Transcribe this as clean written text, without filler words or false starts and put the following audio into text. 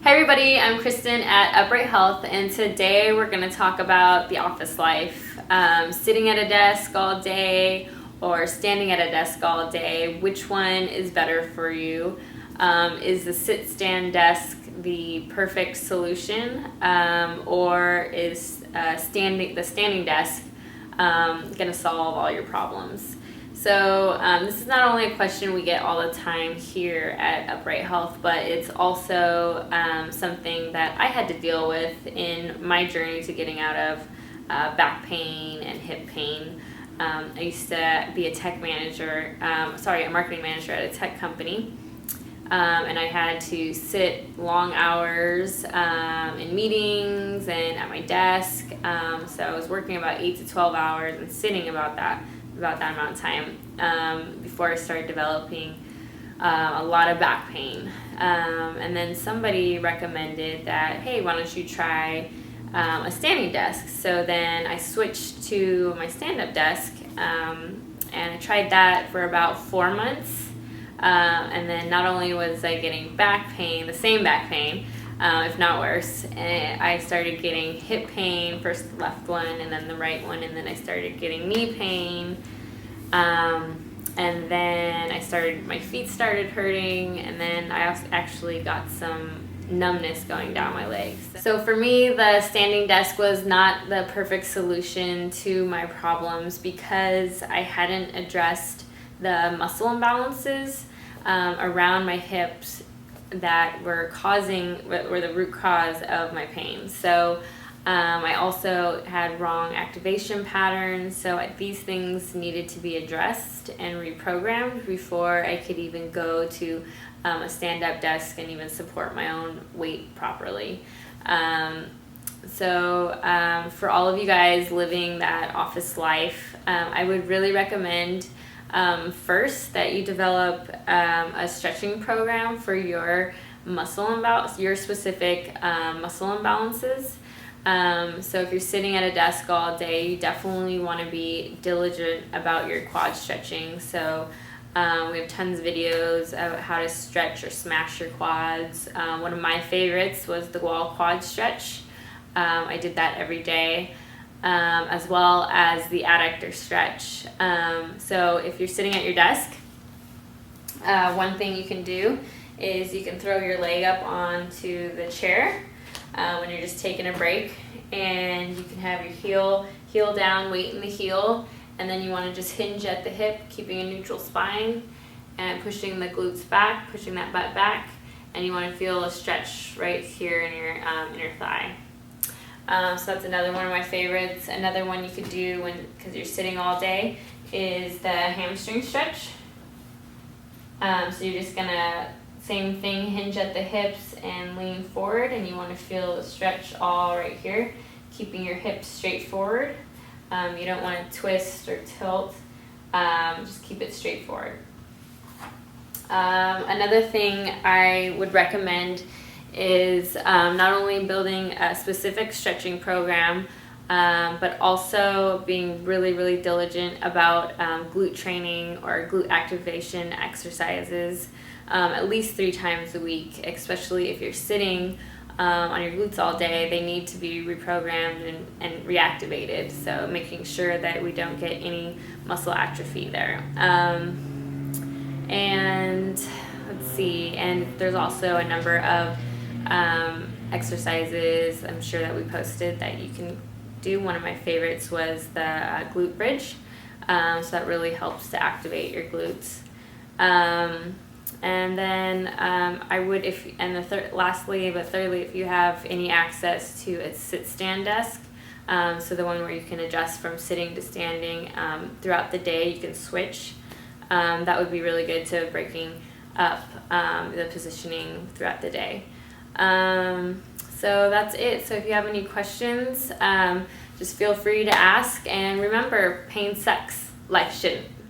Hi everybody, I'm Kristen at Upright Health, and today we're going to talk about the office life. Sitting at a desk all day or standing at a desk all day, which one is better for you? Is the sit-stand desk the perfect solution, or is the standing desk going to solve all your problems? So this is not only a question we get all the time here at Upright Health, but it's also something that I had to deal with in my journey to getting out of back pain and hip pain. I used to be a marketing manager at a tech company, and I had to sit long hours in meetings and at my desk. So I was working about 8 to 12 hours and sitting about that amount of time before I started developing a lot of back pain. And then somebody recommended that, hey, why don't you try a standing desk? So then I switched to my stand-up desk, and I tried that for about 4 months. And then not only was I getting back pain, the same back pain, if not worse, and I started getting hip pain, first the left one and then the right one, and then I started getting knee pain, and then my feet started hurting, and then I also actually got some numbness going down my legs. So for me, the standing desk was not the perfect solution to my problems because I hadn't addressed the muscle imbalances around my hips that were the root cause of my pain. So I also had wrong activation patterns, so these things needed to be addressed and reprogrammed before I could even go to a stand-up desk and even support my own weight properly. So for all of you guys living that office life, I would really recommend first that you develop a stretching program for your specific muscle imbalances. So if you're sitting at a desk all day, you definitely want to be diligent about your quad stretching. So we have tons of videos of how to stretch or smash your quads. One of my favorites was the wall quad stretch. I did that every day. As well as the adductor stretch. So if you're sitting at your desk, one thing you can do is you can throw your leg up onto the chair when you're just taking a break, and you can have your heel down, weight in the heel, and then you want to just hinge at the hip, keeping a neutral spine and pushing the glutes back, pushing that butt back, and you want to feel a stretch right here in your inner thigh. So that's another one of my favorites. Another one you could do because you're sitting all day is the hamstring stretch. So you're just gonna, same thing, hinge at the hips and lean forward, and you want to feel the stretch all right here, keeping your hips straight forward. You don't want to twist or tilt, just keep it straight forward. Another thing I would recommend is not only building a specific stretching program, but also being really, really diligent about glute training or glute activation exercises at least 3 times a week, especially if you're sitting on your glutes all day. They need to be reprogrammed and reactivated, so making sure that we don't get any muscle atrophy there. And let's see, and there's also a number of exercises I'm sure that we posted that you can do. One of my favorites was the glute bridge, so that really helps to activate your glutes. And then I would, thirdly, if you have any access to a sit-stand desk, so the one where you can adjust from sitting to standing throughout the day, you can switch. That would be really good to breaking up the positioning throughout the day. So that's it. So if you have any questions, just feel free to ask, and remember, pain sucks, life shouldn't.